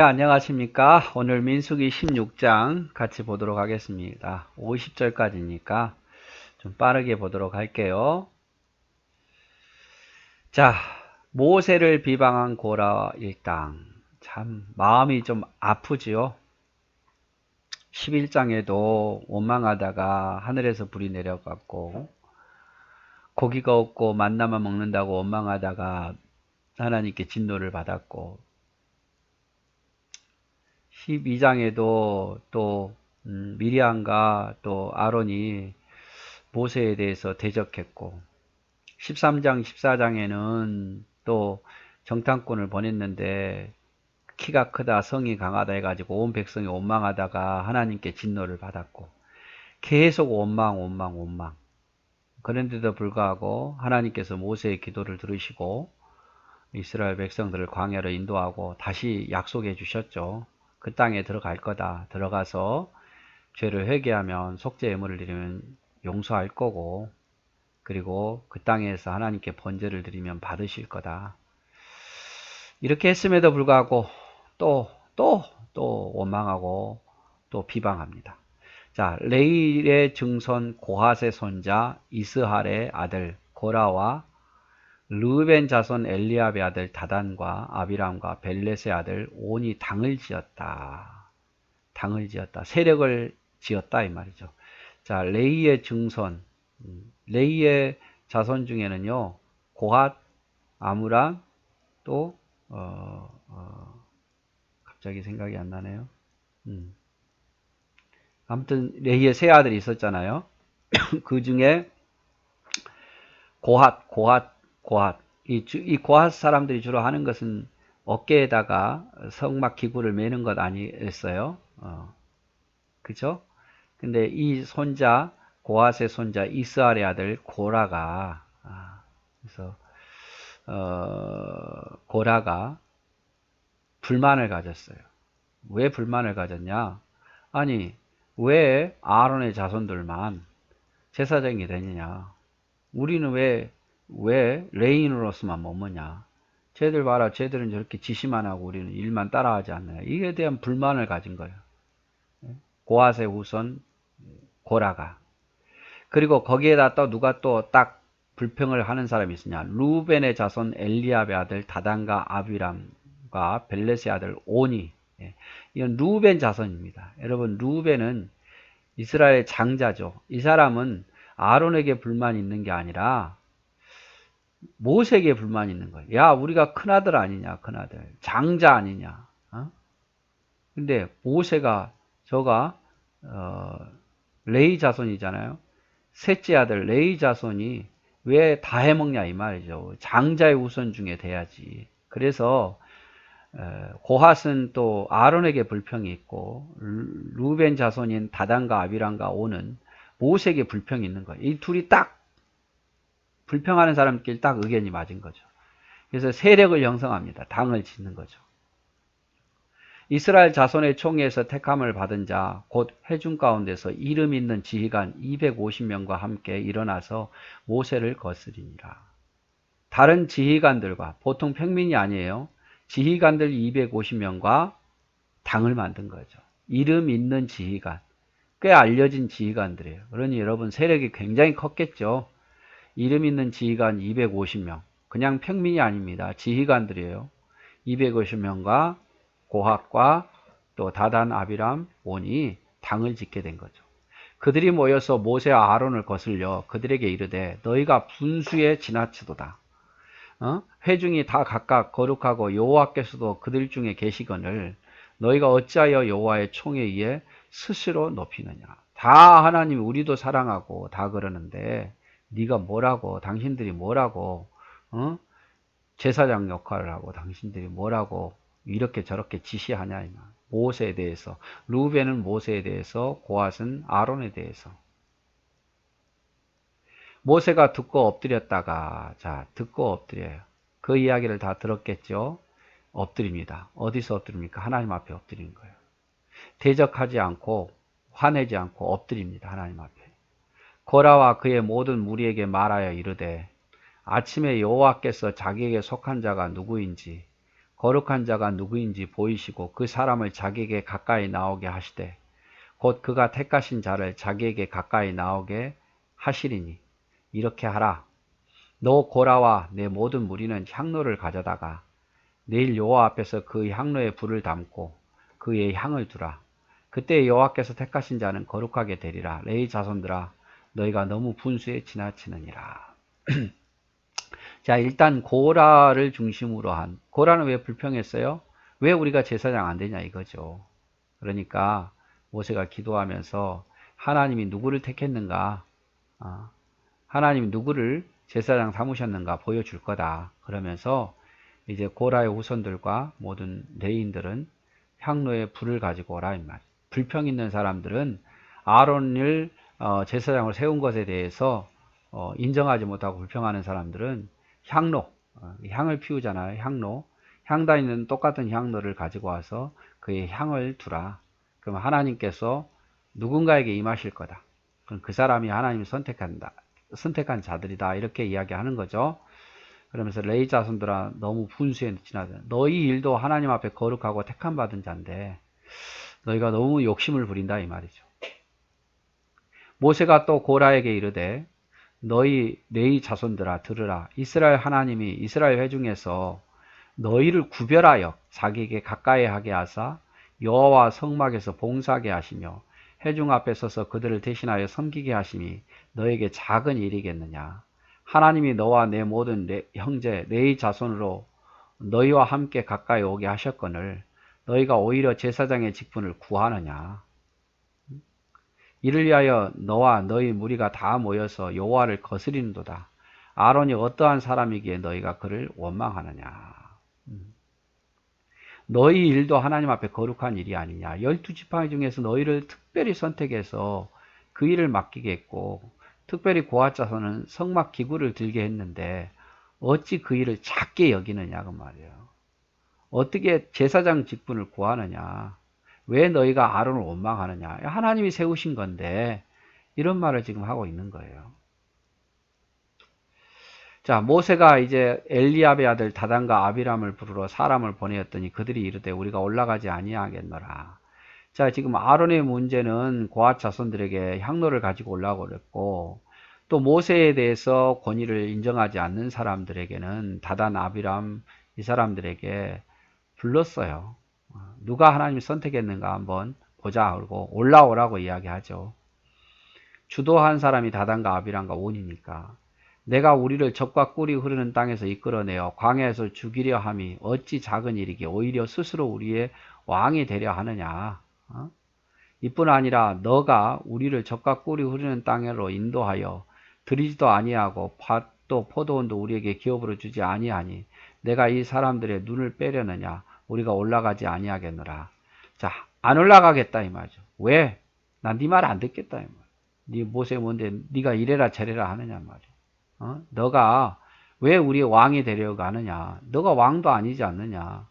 네, 안녕하십니까. 오늘 민수기 16장 같이 보도록 하겠습니다. 50절까지니까 좀 빠르게 보도록 할게요. 자, 모세를 비방한 고라 일당. 참 마음이 좀 아프지요. 11장에도 원망하다가 하늘에서 불이 내려갔고 고기가 없고 만나만 먹는다고 원망하다가 하나님께 진노를 받았고 12장에도 또 미리암과 또 아론이 모세에 대해서 대적했고 13장, 14장에는 또 정탐꾼을 보냈는데 키가 크다, 성이 강하다 해가지고 온 백성이 원망하다가 하나님께 진노를 받았고 계속 원망. 그런데도 불구하고 하나님께서 모세의 기도를 들으시고 이스라엘 백성들을 광야로 인도하고 다시 약속해 주셨죠. 그 땅에 들어갈 거다. 들어가서 죄를 회개하면 속죄 예물을 드리면 용서할 거고 그리고 그 땅에서 하나님께 번제를 드리면 받으실 거다. 이렇게 했음에도 불구하고 또 원망하고 또 비방합니다. 자, 레일의 증손 고핫의 손자 이스할의 아들 고라와 르벤 자손 엘리압의 아들 다단과 아비람과 벨렛의 아들 온이 당을 지었다. 세력을 지었다 이 말이죠. 자, 레이의 증손, 레이의 자손 중에는요, 고핫, 아므람, 또 갑자기 생각이 안 나네요. 아무튼 레이의 세 아들이 있었잖아요. 그 중에 고핫. 이 고핫 사람들이 주로 하는 것은 어깨에다가 성막 기구를 매는 것 아니었어요? 그죠? 근데 이 손자, 고핫의 손자 이스할의 아들 고라가, 그래서, 고라가 불만을 가졌어요. 왜 불만을 가졌냐? 아니, 왜 아론의 자손들만 제사장이 되느냐? 우리는 왜 레인으로서만 머무냐? 쟤들 봐라, 쟤들은 저렇게 지시만 하고 우리는 일만 따라하지 않느냐? 이에 대한 불만을 가진 거예요. 고핫의 후손 고라가. 그리고 거기에다 또 누가 또 딱 불평을 하는 사람이 있으냐? 루벤의 자손 엘리압의 아들 다단과 아비람과 벨렛의 아들 오니. 이건 루벤 자손입니다. 여러분, 루벤은 이스라엘의 장자죠. 이 사람은 아론에게 불만이 있는 게 아니라 모세에게 불만이 있는 거예요. 야, 우리가 큰아들 아니냐, 큰아들. 장자 아니냐. 근데 모세가 저가 레이 자손이잖아요. 셋째 아들 레이 자손이 왜 다 해먹냐 이 말이죠. 장자의 우선 중에 돼야지. 그래서 고핫은 또 아론에게 불평이 있고 루벤 자손인 다단과 아비람과 오는 모세에게 불평이 있는 거예요. 이 둘이 딱 불평하는 사람끼리 딱 의견이 맞은 거죠. 그래서 세력을 형성합니다. 당을 짓는 거죠. 이스라엘 자손의 총회에서 택함을 받은 자, 곧 회중 가운데서 이름 있는 지휘관 250명과 함께 일어나서 모세를 거스리니라. 다른 지휘관들과, 보통 평민이 아니에요. 지휘관들 250명과 당을 만든 거죠. 이름 있는 지휘관. 꽤 알려진 지휘관들이에요. 그러니 여러분 세력이 굉장히 컸겠죠. 이름 있는 지휘관 250명. 그냥 평민이 아닙니다. 지휘관들이에요. 250명과 고핫과 또 다단, 아비람, 온이 당을 짓게 된 거죠. 그들이 모여서 모세와 아론을 거슬려 그들에게 이르되 너희가 분수에 지나치도다. 회중이 다 각각 거룩하고 여호와께서도 그들 중에 계시거늘 너희가 어찌하여 여호와의 총에 의해 스스로 높이느냐. 다 하나님 우리도 사랑하고 다 그러는데 네가 뭐라고, 당신들이 뭐라고, 제사장 역할을 하고 당신들이 뭐라고 이렇게 저렇게 지시하냐. 모세에 대해서. 루벤은 모세에 대해서, 고핫은 아론에 대해서. 모세가 듣고 엎드렸다가, 자, 듣고 엎드려요. 그 이야기를 다 들었겠죠? 엎드립니다. 어디서 엎드립니까? 하나님 앞에 엎드리는 거예요. 대적하지 않고, 화내지 않고 엎드립니다. 하나님 앞에. 고라와 그의 모든 무리에게 말하여 이르되, 아침에 여호와께서 자기에게 속한 자가 누구인지 거룩한 자가 누구인지 보이시고 그 사람을 자기에게 가까이 나오게 하시되 곧 그가 택하신 자를 자기에게 가까이 나오게 하시리니 이렇게 하라. 너 고라와 내 모든 무리는 향로를 가져다가 내일 여호와 앞에서 그 향로에 불을 담고 그의 향을 두라. 그때 여호와께서 택하신 자는 거룩하게 되리라. 레위 자손들아 너희가 너무 분수에 지나치느니라. 자, 일단 고라를 중심으로 한, 고라는 왜 불평했어요? 왜 우리가 제사장 안 되냐 이거죠. 그러니까 모세가 기도하면서 하나님이 누구를 택했는가, 하나님이 누구를 제사장 삼으셨는가 보여줄 거다. 그러면서 이제 고라의 후손들과 모든 레위인들은 향로에 불을 가지고 오라 이 말. 불평 있는 사람들은 아론을 제사장을 세운 것에 대해서 인정하지 못하고 불평하는 사람들은 향로, 향을 피우잖아요. 향로. 향단에는 똑같은 향로를 가지고 와서 그의 향을 두라. 그럼 하나님께서 누군가에게 임하실 거다. 그럼 그 사람이 하나님이 선택한 자들이다. 이렇게 이야기하는 거죠. 그러면서 레위 자손들아 너무 분수에 지나다. 너희 일도 하나님 앞에 거룩하고 택함 받은 자인데 너희가 너무 욕심을 부린다 이 말이죠. 모세가 또 고라에게 이르되 너희 레위 자손들아 들으라. 이스라엘 하나님이 이스라엘 회중에서 너희를 구별하여 자기에게 가까이 하게 하사 여호와 성막에서 봉사하게 하시며 회중 앞에 서서 그들을 대신하여 섬기게 하심이 너에게 작은 일이겠느냐. 하나님이 너와 내 모든 형제 레위 자손으로 너희와 함께 가까이 오게 하셨거늘 너희가 오히려 제사장의 직분을 구하느냐. 이를 위하여 너와 너희 무리가 다 모여서 여호와를 거스리는도다. 아론이 어떠한 사람이기에 너희가 그를 원망하느냐. 너희 일도 하나님 앞에 거룩한 일이 아니냐. 12지파 중에서 너희를 특별히 선택해서 그 일을 맡기게 했고 특별히 고핫 자손은 성막 기구를 들게 했는데 어찌 그 일을 작게 여기느냐 그 말이에요. 어떻게 제사장 직분을 구하느냐. 왜 너희가 아론을 원망하느냐. 하나님이 세우신 건데 이런 말을 지금 하고 있는 거예요. 자, 모세가 이제 엘리압의 아들 다단과 아비람을 부르러 사람을 보내었더니 그들이 이르되 우리가 올라가지 아니하겠노라. 자, 지금 아론의 문제는 고핫 자손들에게 향로를 가지고 올라오고 그랬고 또 모세에 대해서 권위를 인정하지 않는 사람들에게는 다단, 아비람 이 사람들에게 불렀어요. 누가 하나님을 선택했는가 한번 보자 그러고 올라오라고 이야기하죠. 주도한 사람이 다단과 아비람과 온이니까 내가 우리를 적과 꿀이 흐르는 땅에서 이끌어내어 광야에서 죽이려 함이 어찌 작은 일이기에 오히려 스스로 우리의 왕이 되려 하느냐. 이뿐 아니라 너가 우리를 적과 꿀이 흐르는 땅으로 인도하여 들이지도 아니하고 밭도 포도원도 우리에게 기업으로 주지 아니하니 내가 이 사람들의 눈을 빼려느냐. 우리가 올라가지 아니하겠노라. 자, 안 올라가겠다 이 말이죠. 왜? 난 네 말 안 듣겠다 이 말. 네 모세 뭔데 네가 이래라 저래라 하느냐 말이야. 너가 왜 우리의 왕이 되려고 하느냐. 너가 왕도 아니지 않느냐.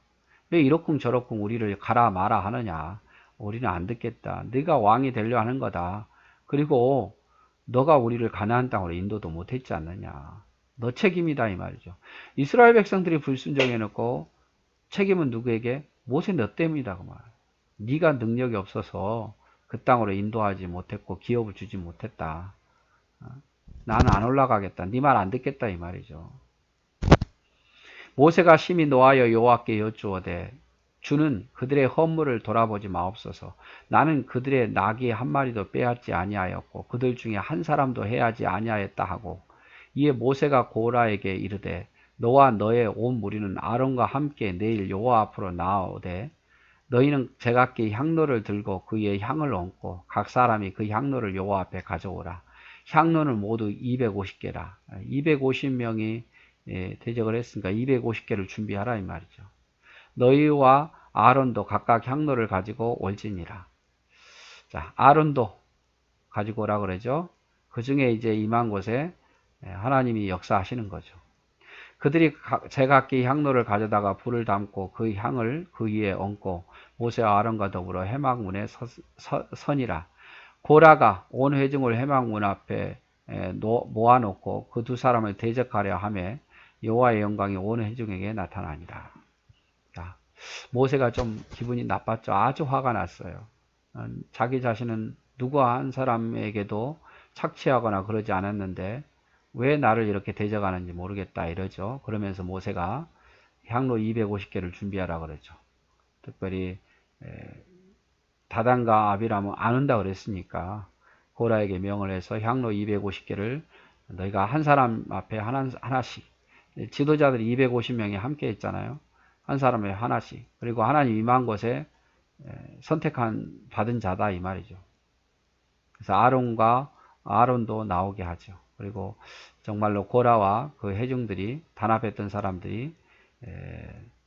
왜 이러쿵저러쿵 우리를 가라 마라 하느냐. 우리는 안 듣겠다. 네가 왕이 되려 하는 거다. 그리고 너가 우리를 가나안 땅으로 인도도 못했지 않느냐. 너 책임이다 이 말이죠. 이스라엘 백성들이 불순종해놓고 책임은 누구에게? 모세 너 때문이다 그 말. 네가 능력이 없어서 그 땅으로 인도하지 못했고 기업을 주지 못했다. 나는 안 올라가겠다. 네 말 안 듣겠다 이 말이죠. 모세가 심히 노하여 여호와께 여쭈어대 주는 그들의 허물을 돌아보지 마옵소서. 나는 그들의 나귀 한 마리도 빼앗지 아니하였고 그들 중에 한 사람도 해하지 아니하였다 하고 이에 모세가 고라에게 이르되 너와 너의 온 무리는 아론과 함께 내일 여호와 앞으로 나아오되 너희는 제각기 향로를 들고 그의 향을 얹고 각 사람이 그 향로를 여호와 앞에 가져오라. 향로는 모두 250개라. 250명이 대적을 했으니까 250개를 준비하라 이 말이죠. 너희와 아론도 각각 향로를 가지고 올지니라. 자, 아론도 가지고 오라 그러죠. 그 중에 이제 임한 곳에 하나님이 역사하시는 거죠. 그들이 제각기 향로를 가져다가 불을 담고 그 향을 그 위에 얹고 모세와 아론과 더불어 회막문에 서니라. 고라가 온 회중을 회막문 앞에 모아놓고 그 두 사람을 대적하려 하며 여호와의 영광이 온 회중에게 나타나니라. 모세가 좀 기분이 나빴죠. 아주 화가 났어요. 자기 자신은 누구 한 사람에게도 착취하거나 그러지 않았는데 왜 나를 이렇게 대적하는지 모르겠다 이러죠. 그러면서 모세가 향로 250개를 준비하라 그러죠. 특별히 다단과 아비람은 안 온다 그랬으니까 고라에게 명을 해서 향로 250개를 너희가 한 사람 앞에 하나씩, 지도자들이 250명이 함께 했잖아요. 한 사람에 하나씩. 그리고 하나님 임한 곳에 받은 자다 이 말이죠. 그래서 아론도 나오게 하죠. 그리고 정말로 고라와 그 회중들이 단합했던 사람들이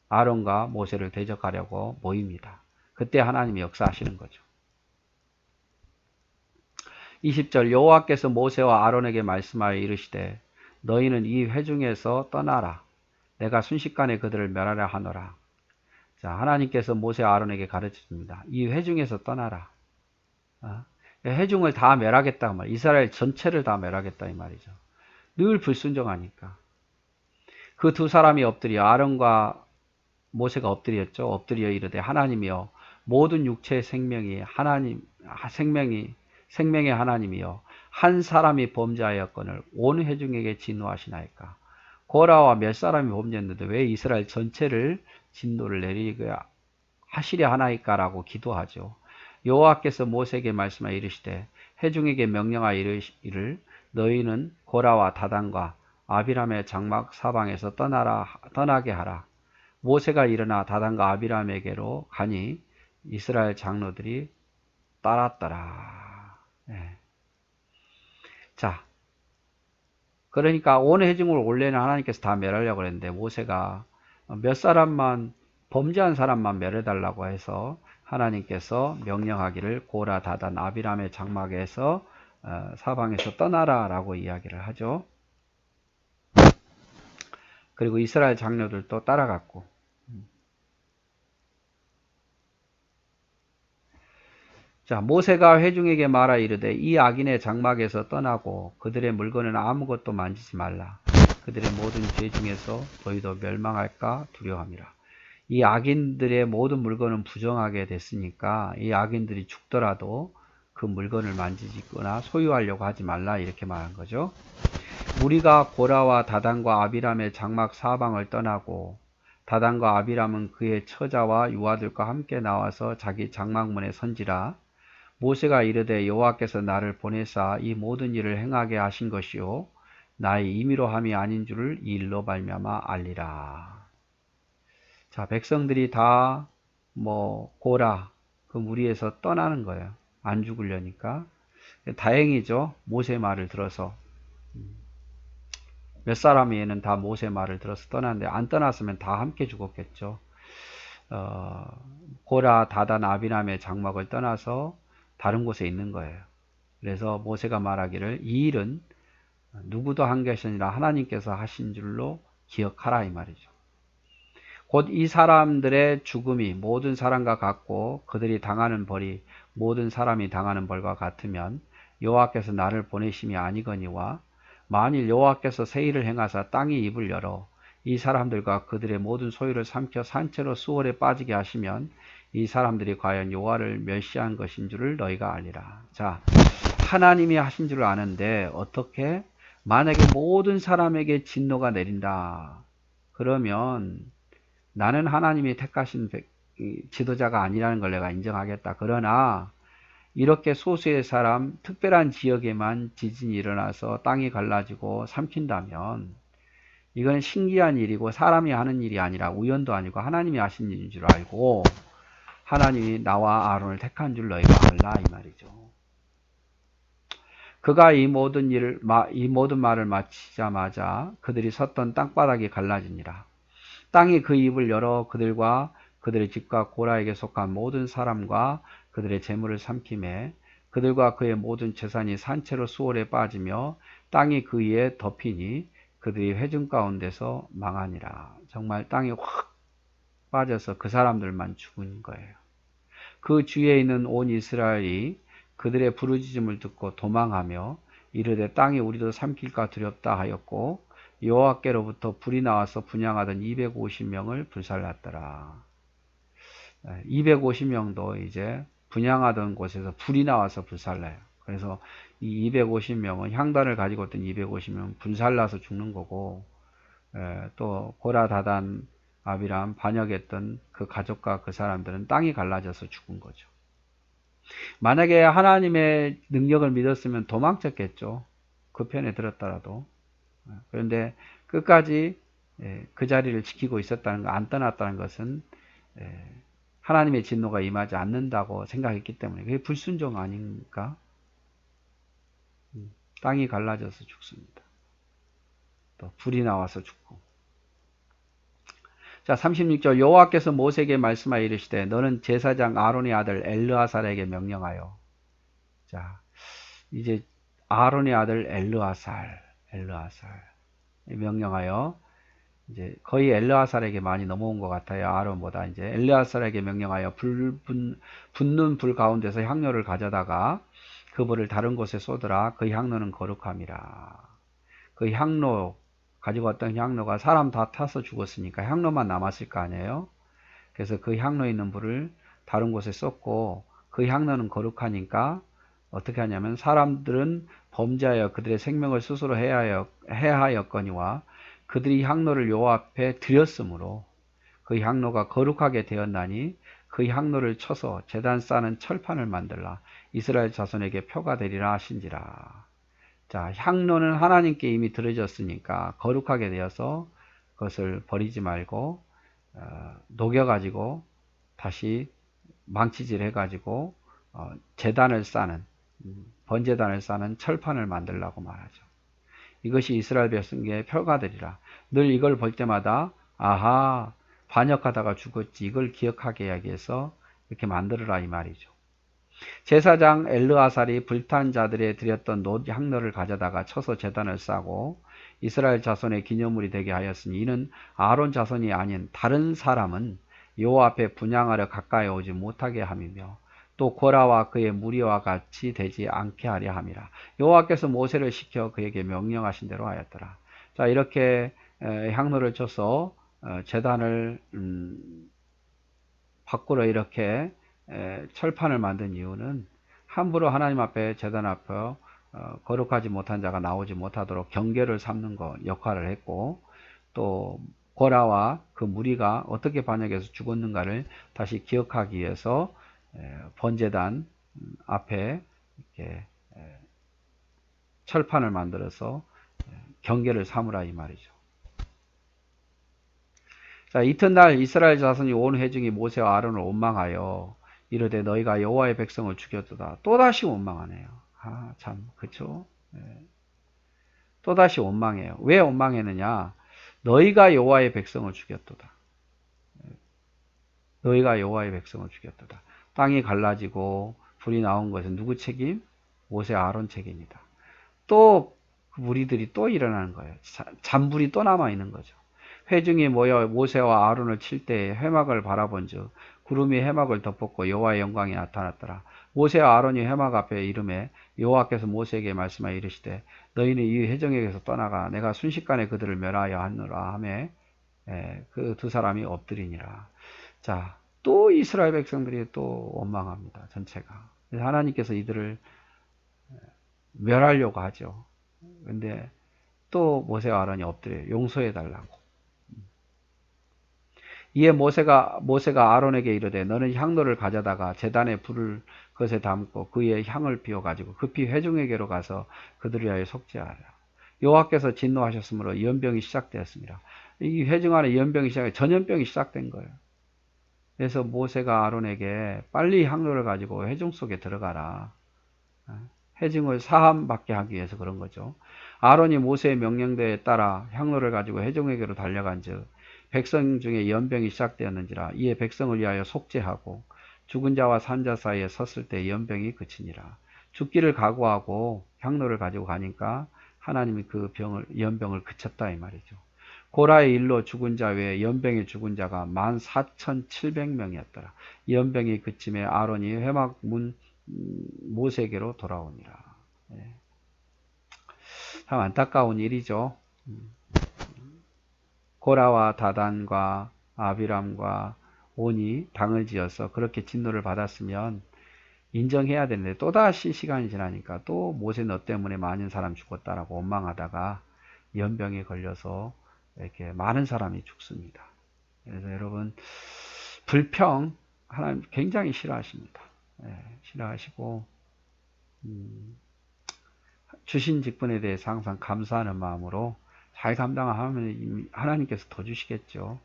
아론과 모세를 대적하려고 모입니다. 그때 하나님이 역사하시는 거죠. 20절 여호와께서 모세와 아론에게 말씀하여 이르시되 너희는 이 회중에서 떠나라. 내가 순식간에 그들을 멸하려 하노라. 자, 하나님께서 모세와 아론에게 가르쳐줍니다. 이 회중에서 떠나라. 회중을 다 멸하겠다 말. 이스라엘 전체를 다 멸하겠다 이 말이죠. 늘 불순종하니까. 그 두 사람이 엎드려 아론과 모세가 엎드렸죠. 엎드려 이르되 하나님이여 모든 육체의 생명이 생명의 하나님이여 한 사람이 범죄하였거늘 온 회중에게 진노하시나이까. 고라와 몇 사람이 범죄했는데 왜 이스라엘 전체를 진노를 내리게 하시려 하나이까 라고 기도하죠. 여호와께서 모세에게 말씀하여 이르시되 회중에게 명령하여 이르시기를 너희는 고라와 다단과 아비람의 장막 사방에서 떠나게 하라. 모세가 일어나 다단과 아비람에게로 가니 이스라엘 장로들이 따랐더라. 네. 자, 그러니까 온 회중을 원래는 하나님께서 다 멸하려고 그랬는데 모세가 몇 사람만 범죄한 사람만 멸해달라고 해서 하나님께서 명령하기를 고라 다단 아비람의 장막에서 사방에서 떠나라 라고 이야기를 하죠. 그리고 이스라엘 장로들도 따라갔고. 자, 모세가 회중에게 말하 이르되 이 악인의 장막에서 떠나고 그들의 물건은 아무것도 만지지 말라. 그들의 모든 죄 중에서 너희도 멸망할까 두려워함이라. 이 악인들의 모든 물건은 부정하게 됐으니까 이 악인들이 죽더라도 그 물건을 만지거나 소유하려고 하지 말라 이렇게 말한 거죠. 우리가 고라와 다단과 아비람의 장막 사방을 떠나고 다단과 아비람은 그의 처자와 유아들과 함께 나와서 자기 장막문에 선지라. 모세가 이르되 여호와께서 나를 보내사 이 모든 일을 행하게 하신 것이요 나의 임의로 함이 아닌 줄을 이 일로 말미암아 알리라. 자, 백성들이 다 고라 그 무리에서 떠나는 거예요. 안 죽으려니까. 다행이죠. 모세 말을 들어서. 몇 사람이는 다 모세 말을 들어서 떠났는데 안 떠났으면 다 함께 죽었겠죠. 고라 다단 아비람의 장막을 떠나서 다른 곳에 있는 거예요. 그래서 모세가 말하기를 이 일은 누구도 한 것이 아니라 하나님께서 하신 줄로 기억하라 이 말이죠. 곧 이 사람들의 죽음이 모든 사람과 같고 그들이 당하는 벌이 모든 사람이 당하는 벌과 같으면 여호와께서 나를 보내심이 아니거니와 만일 여호와께서 새 일을 행하사 땅의 입을 열어 이 사람들과 그들의 모든 소유를 삼켜 산채로 수월에 빠지게 하시면 이 사람들이 과연 여호와를 멸시한 것인 줄을 너희가 알리라. 자, 하나님이 하신 줄을 아는데 어떻게? 만약에 모든 사람에게 진노가 내린다. 그러면 나는 하나님이 택하신 지도자가 아니라는 걸 내가 인정하겠다. 그러나 이렇게 소수의 사람, 특별한 지역에만 지진이 일어나서 땅이 갈라지고 삼킨다면 이건 신기한 일이고 사람이 하는 일이 아니라 우연도 아니고 하나님이 하신 일인 줄 알고 하나님이 나와 아론을 택한 줄 너희가 알라 이 말이죠. 그가 이 모든 말을 마치자마자 그들이 섰던 땅바닥이 갈라지니라. 땅이 그 입을 열어 그들과 그들의 집과 고라에게 속한 모든 사람과 그들의 재물을 삼키매 그들과 그의 모든 재산이 산채로 수월에 빠지며 땅이 그 위에 덮이니 그들이 회중 가운데서 망하니라. 정말 땅이 확 빠져서 그 사람들만 죽은 거예요. 그 주위에 있는 온 이스라엘이 그들의 부르짖음을 듣고 도망하며 이르되 땅이 우리도 삼킬까 두렵다 하였고 여호와께로부터 불이 나와서 분향하던 250명을 불살랐더라. 250명도 이제 분향하던 곳에서 불이 나와서 불살라요. 그래서 이 250명은 향단을 가지고 있던 250명은 불살라서 죽는 거고, 또 고라, 다단, 아비람 반역했던 그 가족과 그 사람들은 땅이 갈라져서 죽은 거죠. 만약에 하나님의 능력을 믿었으면 도망쳤겠죠. 그 편에 들었더라도. 그런데 끝까지 그 자리를 지키고 있었다는 거, 안 떠났다는 것은 하나님의 진노가 임하지 않는다고 생각했기 때문에 그게 불순종 아닌가? 땅이 갈라져서 죽습니다. 또 불이 나와서 죽고. 자, 36절 여호와께서 모세에게 말씀하여 이르시되 너는 제사장 아론의 아들 엘르아살에게 명령하여. 자, 이제 아론의 아들 엘르아살 명령하여, 이제 거의 엘르아살에게 많이 넘어온 것 같아요. 아론보다. 이제 엘르아살에게 명령하여 붙는 불 가운데서 향로를 가져다가 그 불을 다른 곳에 쏟으라. 그 향로는 거룩함이라. 그 향로, 가지고 왔던 향로가 사람 다 타서 죽었으니까 향로만 남았을 거 아니에요. 그래서 그 향로에 있는 불을 다른 곳에 쏟고, 그 향로는 거룩하니까 어떻게 하냐면 사람들은 범죄하여 그들의 생명을 스스로 해하였거니와 그들이 향로를 여호와 앞에 드렸으므로 그 향로가 거룩하게 되었나니 그 향로를 쳐서 제단 쌓는 철판을 만들라. 이스라엘 자손에게 표가 되리라 하신지라. 자, 향로는 하나님께 이미 드려졌으니까 거룩하게 되어서 그것을 버리지 말고 녹여가지고 다시 망치질 해가지고 제단을 쌓는, 번제단을 쌓는 철판을 만들라고 말하죠. 이것이 이스라엘 백성에게 표가 되리라. 늘 이걸 볼 때마다 아하, 반역하다가 죽었지, 이걸 기억하게 하기 위해서 이렇게 만들어라 이 말이죠. 제사장 엘르아살이 불탄 자들에 드렸던 놋 향로를 가져다가 쳐서 제단을 싸고 이스라엘 자손의 기념물이 되게 하였으니 이는 아론 자손이 아닌 다른 사람은 여호와 앞에 분향하려 가까이 오지 못하게 함이며 또 고라와 그의 무리와 같이 되지 않게 하려 함이라. 여호와께서 모세를 시켜 그에게 명령하신 대로 하였더라. 자, 이렇게 향로를 쳐서 제단을 밖으로 이렇게 철판을 만든 이유는 함부로 하나님 앞에 제단 앞에 거룩하지 못한 자가 나오지 못하도록 경계를 삼는 것 역할을 했고, 또 고라와 그 무리가 어떻게 반역해서 죽었는가를 다시 기억하기 위해서 번제단 앞에 이렇게 철판을 만들어서 경계를 삼으라 이 말이죠. 자, 이튿날 이스라엘 자손이 온 회중이 모세와 아론을 원망하여 이르되 너희가 여호와의 백성을 죽였도다. 또다시 원망하네요. 아, 참, 그쵸? 또다시 원망해요. 왜 원망했느냐? 너희가 여호와의 백성을 죽였도다. 너희가 여호와의 백성을 죽였도다. 땅이 갈라지고 불이 나온 것은 누구 책임? 모세 아론 책임이다. 또 그 무리들이 또 일어나는 거예요. 잔불이 또 남아 있는 거죠. 회중이 모여 모세와 아론을 칠 때에 회막을 바라본즉 구름이 회막을 덮었고 여호와의 영광이 나타났더라. 모세와 아론이 회막 앞에 이름에 여호와께서 모세에게 말씀하여 이르시되 너희는 이 회중에게서 떠나가 내가 순식간에 그들을 멸하여 하노라 하매 그 두 사람이 엎드리니라. 자, 또 이스라엘 백성들이 또 원망합니다. 전체가. 하나님께서 이들을 멸하려고 하죠. 근데 또 모세와 아론이 엎드려요. 용서해 달라고. 이에 모세가 아론에게 이르되 너는 향로를 가져다가 제단에 불을 그것에 담고 그의 향을 피워 가지고 급히 회중에게로 가서 그들을 위하여 속죄하라. 여호와께서 진노하셨으므로 연병이 시작되었습니다. 이 회중 안에 연병이 전염병이 시작된 거예요. 그래서 모세가 아론에게 빨리 향로를 가지고 회중 속에 들어가라. 회중을 사함받게 하기 위해서 그런 거죠. 아론이 모세의 명령대에 따라 향로를 가지고 회중에게로 달려간즉 백성 중에 연병이 시작되었는지라. 이에 백성을 위하여 속죄하고 죽은 자와 산 자 사이에 섰을 때 연병이 그치니라. 죽기를 각오하고 향로를 가지고 가니까 하나님이 그 연병을 그쳤다 이 말이죠. 고라의 일로 죽은 자 외에 연병에 죽은 자가 14,700명이었더라. 연병이 그침에 아론이 회막 문 모세에게로 돌아오니라. 참 안타까운 일이죠. 고라와 다단과 아비람과 오니 당을 지어서 그렇게 진노를 받았으면 인정해야 되는데 또다시 시간이 지나니까 또 모세 너 때문에 많은 사람 죽었다라고 원망하다가 연병에 걸려서 이렇게 많은 사람이 죽습니다. 그래서 여러분 불평 하나님 굉장히 싫어하십니다. 예, 싫어하시고 주신 직분에 대해서 항상 감사하는 마음으로 잘 감당하면 하나님께서 더 주시겠죠.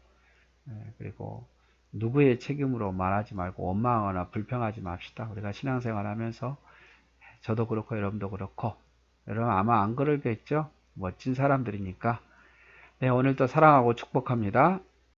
예, 그리고 누구의 책임으로 말하지 말고 원망하거나 불평하지 맙시다. 우리가 신앙생활 하면서 저도 그렇고 여러분도 그렇고 여러분 아마 안 그러겠죠. 멋진 사람들이니까. 네, 오늘도 사랑하고 축복합니다.